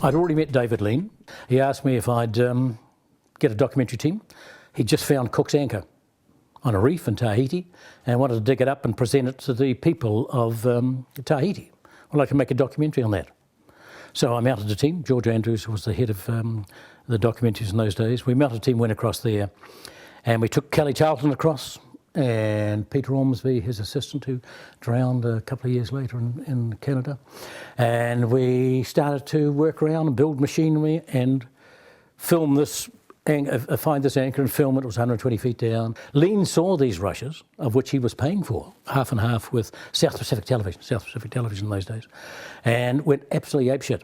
I'd already met David Lean. He asked me if I'd get a documentary team. He'd just found Cook's anchor on a reef in Tahiti and wanted to dig it up and present it to the people of Tahiti. I'd like to make a documentary on that. So I mounted a team. George Andrews was the head of the documentaries in those days. We mounted a team, went across there, and we took Kelly Charlton across, and Peter Ormsby, his assistant, who drowned a couple of years later in Canada. And we started to work around and build machinery and film this, find this anchor and film it. It was 120 feet down. Lean saw these rushes, of which he was paying for, half and half with South Pacific Television in those days, and went absolutely apeshit.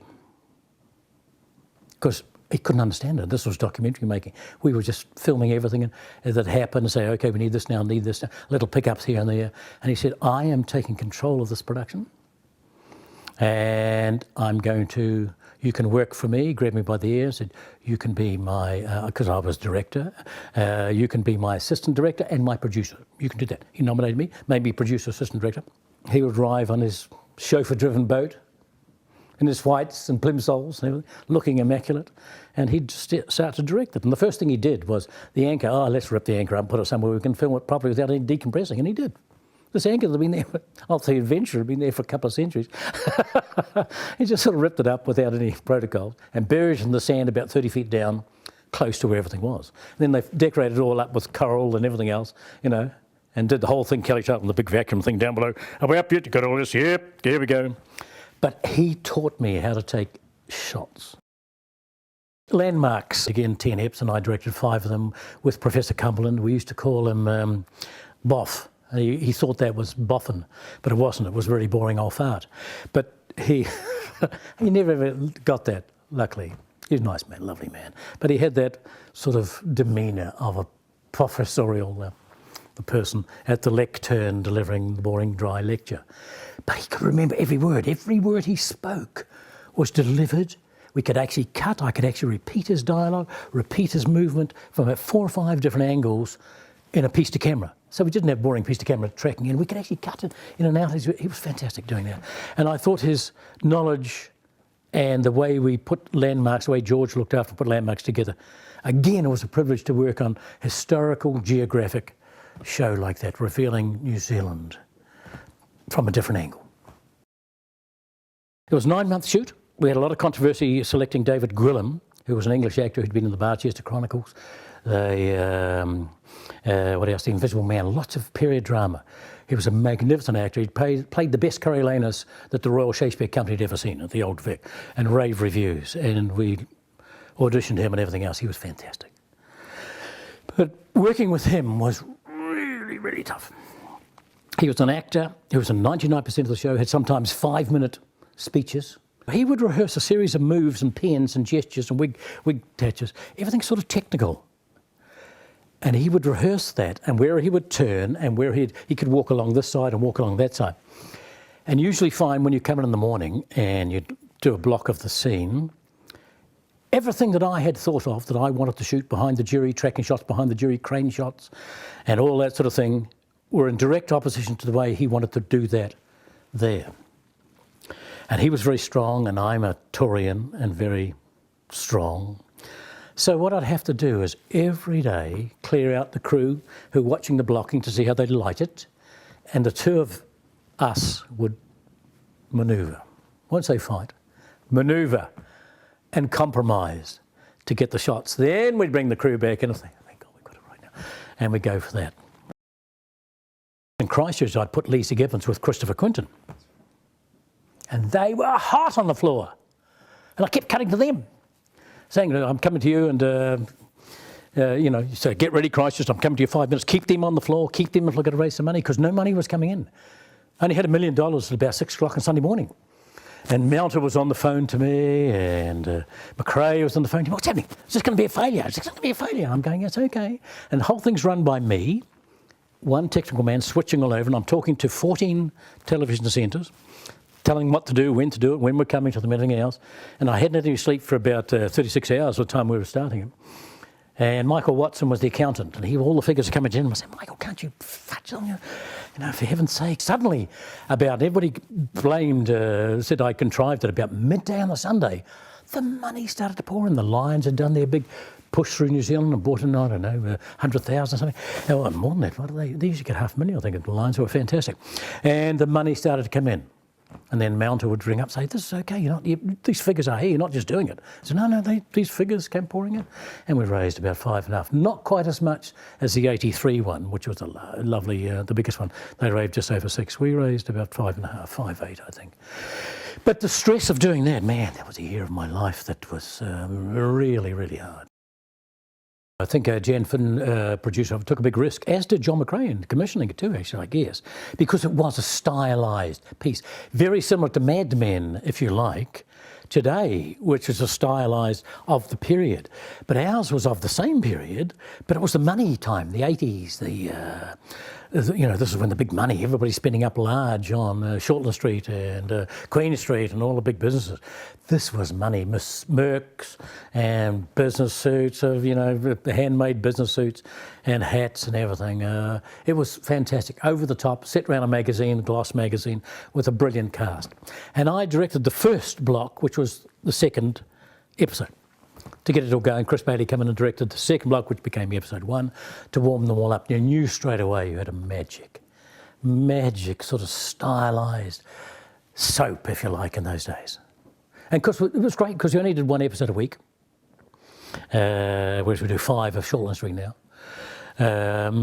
Because he couldn't understand it. This was documentary making. We were just filming everything that happened and say, okay, we need this now, little pickups here and there. And he said, I am taking control of this production and I'm going to, you can work for me, grabbed me by the ear, said, you can be my, because I was director, you can be my assistant director and my producer. You can do that. He nominated me, made me producer, assistant director. He would arrive on his chauffeur-driven boat in his whites and plimsolls and everything, looking immaculate, and he'd start to direct it. And the first thing he did was the anchor, let's rip the anchor up and put it somewhere we can film it properly without any decompressing, and he did. This anchor had been there, I'll say Adventure had been there for a couple of centuries. He just sort of ripped it up without any protocols and buried it in the sand about 30 feet down, close to where everything was. And then they decorated it all up with coral and everything else, you know, and did the whole thing, Kelly Charlton, the big vacuum thing down below. Are we up yet? You got all this? Yep, here we go. But he taught me how to take shots. Landmarks, again, 10 eps, and I directed 5 of them with Professor Cumberland. We used to call him Boff. He thought that was boffin, but it wasn't. It was really boring old fart. But he never ever got that, luckily. He was a nice man, lovely man. But he had that sort of demeanour of a professorial the person at the lectern delivering the boring, dry lecture. But he could remember every word. Every word he spoke was delivered. We could actually cut. I could actually repeat his dialogue, repeat his movement from about 4 or 5 different angles in a piece to camera. So we didn't have boring piece to camera tracking in. We could actually cut it in and out. He was fantastic doing that. And I thought his knowledge and the way we put landmarks, the way George looked after put landmarks together. Again, it was a privilege to work on historical, geographic show like that, revealing New Zealand from a different angle. It was a 9-month shoot. We had a lot of controversy selecting David Gwilym, who was an English actor who'd been in the Barchester Chronicles, what else, The Invisible Man, lots of period drama. He was a magnificent actor. He played the best Coriolanus that the Royal Shakespeare Company had ever seen at the Old Vic, and rave reviews, and we auditioned him and everything else. He was fantastic. But working with him was really, really tough. He was an actor. He was in 99% of the show, had sometimes 5-minute speeches. He would rehearse a series of moves and pens and gestures and wig touches, everything sort of technical. And he would rehearse that, and where he would turn and where he could walk along this side and walk along that side. And usually find when you come in the morning and you do a block of the scene, everything that I had thought of that I wanted to shoot behind the jury, tracking shots behind the jury, crane shots, and all that sort of thing, were in direct opposition to the way he wanted to do that there. And he was very strong, and I'm a Taurian and very strong. So what I'd have to do is every day clear out the crew who were watching the blocking to see how they light it, and the 2 of us would manoeuvre. I won't say fight, manoeuvre and compromise to get the shots. Then we'd bring the crew back in and say, thank God we've got it right now. And we'd go for that. In Christchurch, I'd put Lisa Gibbons with Christopher Quinton. And they were hot on the floor. And I kept cutting to them, saying, I'm coming to you and, you know, so get ready, Christchurch, I'm coming to you 5 minutes. Keep them on the floor, keep them if we're going to raise some money, because no money was coming in. I only had $1 million at about 6 o'clock on Sunday morning. And Mounter was on the phone to me, and McRae was on the phone to me. What's happening? Is this going to be a failure? Is this going to be a failure? I'm going, it's okay. And the whole thing's run by me, one technical man switching all over, and I'm talking to 14 television centres, telling them what to do, when to do it, when we're coming to them, everything else. And I hadn't had any sleep for about 36 hours by the time we were starting it. And Michael Watson was the accountant, and all the figures are coming in. And I said, Michael, can't you fudge on you? You know, for heaven's sake. Suddenly, everybody blamed, said I contrived it about midday on the Sunday. the money started to pour in. The Lions had done their big push through New Zealand and brought in, I don't know, 100,000 or something. Oh, more than that. What do they usually get 500,000, I think, the Lions were fantastic. And the money started to come in. And then Mounter would ring up and say, this is okay, these figures are here, you're not just doing it. So no, these figures came pouring in. And we raised about 5.5. Not quite as much as the 83 one, which was a lovely, the biggest one. They raised just over 6. We raised about 5.5, 5.8, I think. But the stress of doing that, man, that was a year of my life that was really, really hard. I think Jan Finn, producer, took a big risk, as did John McRae, commissioning it too, actually, I guess, because it was a stylised piece. Very similar to Mad Men, if you like, today, which is a stylised of the period. But ours was of the same period, but it was the money time, the 80s, this is when the big money, everybody's spending up large on Shortland Street and Queen Street and all the big businesses. This was money, Miss Mercs and business suits of, the handmade business suits and hats and everything. It was fantastic, over the top, set around a magazine, Gloss magazine, with a brilliant cast. And I directed the first block, which was the second episode. To get it all going, Chris Bailey came in and directed the second block, which became episode 1, to warm them all up. You knew straight away you had a magic sort of stylised soap, if you like, in those days. And of course, it was great because you only did 1 episode a week, whereas we do 5 of Shortland Street now.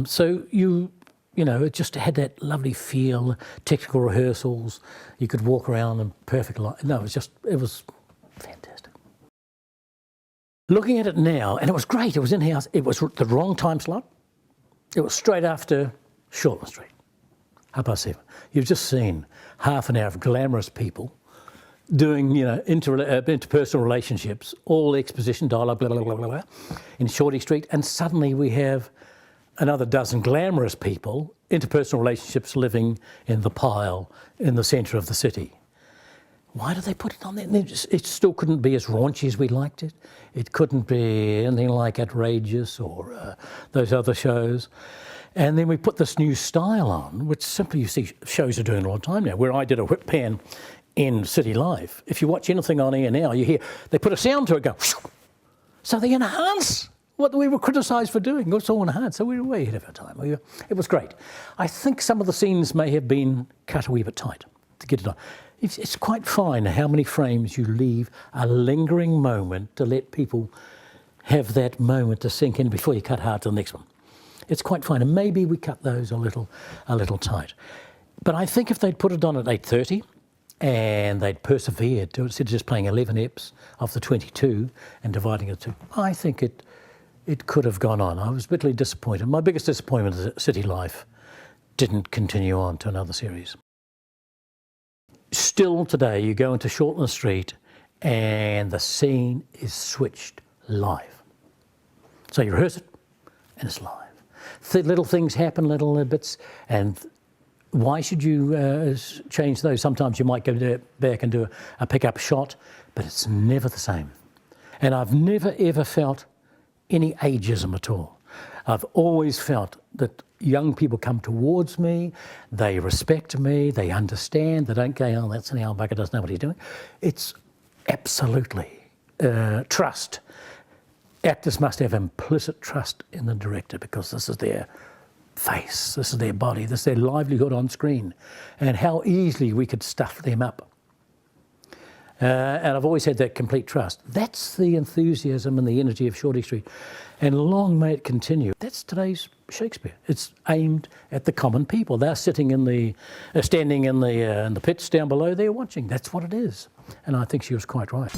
So it just had that lovely feel, technical rehearsals. You could walk around in perfect light. No, it was fantastic. Looking at it now, and it was great, it was in-house, it was the wrong time slot. It was straight after Shortland Street, 7:30. You've just seen half an hour of glamorous people doing, interpersonal relationships, all exposition dialogue, blah, blah, blah, blah, blah, in Shorty Street, and suddenly we have another dozen glamorous people, interpersonal relationships living in the pile in the centre of the city. Why did they put it on there? It still couldn't be as raunchy as we liked it. It couldn't be anything like Outrageous or those other shows. And then we put this new style on, which simply you see shows are doing all the time now, where I did a whip pan in City Life. If you watch anything on air now, you hear they put a sound to it, go, so they enhance what we were criticised for doing. It's all enhanced, so we were way ahead of our time. It was great. I think some of the scenes may have been cut a wee bit tight to get it on. It's quite fine how many frames you leave a lingering moment to let people have that moment to sink in before you cut hard to the next one. It's quite fine, and maybe we cut those a little tight. But I think if they'd put it on at 8:30 and they'd persevered to, instead of just playing 11 eps of the 22 and dividing it to, I think it could have gone on. I was bitterly disappointed. My biggest disappointment is that City Life didn't continue on to another series. Still today, you go into Shortland Street and the scene is switched live. So you rehearse it and it's live. Little things happen, little bits, and why should you change those? Sometimes you might go back and do a pick-up shot, but it's never the same. And I've never ever felt any ageism at all. I've always felt that young people come towards me, they respect me, they understand, they don't go, oh, that's an old bugger, doesn't know what he's doing. It's absolutely trust. Actors must have implicit trust in the director because this is their face, this is their body, this is their livelihood on screen, and how easily we could stuff them up. And I've always had that complete trust. That's the enthusiasm and the energy of Shorty Street. And long may it continue. That's today's Shakespeare. It's aimed at the common people. They're sitting in the, standing in the pits down below there watching. That's what it is. And I think she was quite right.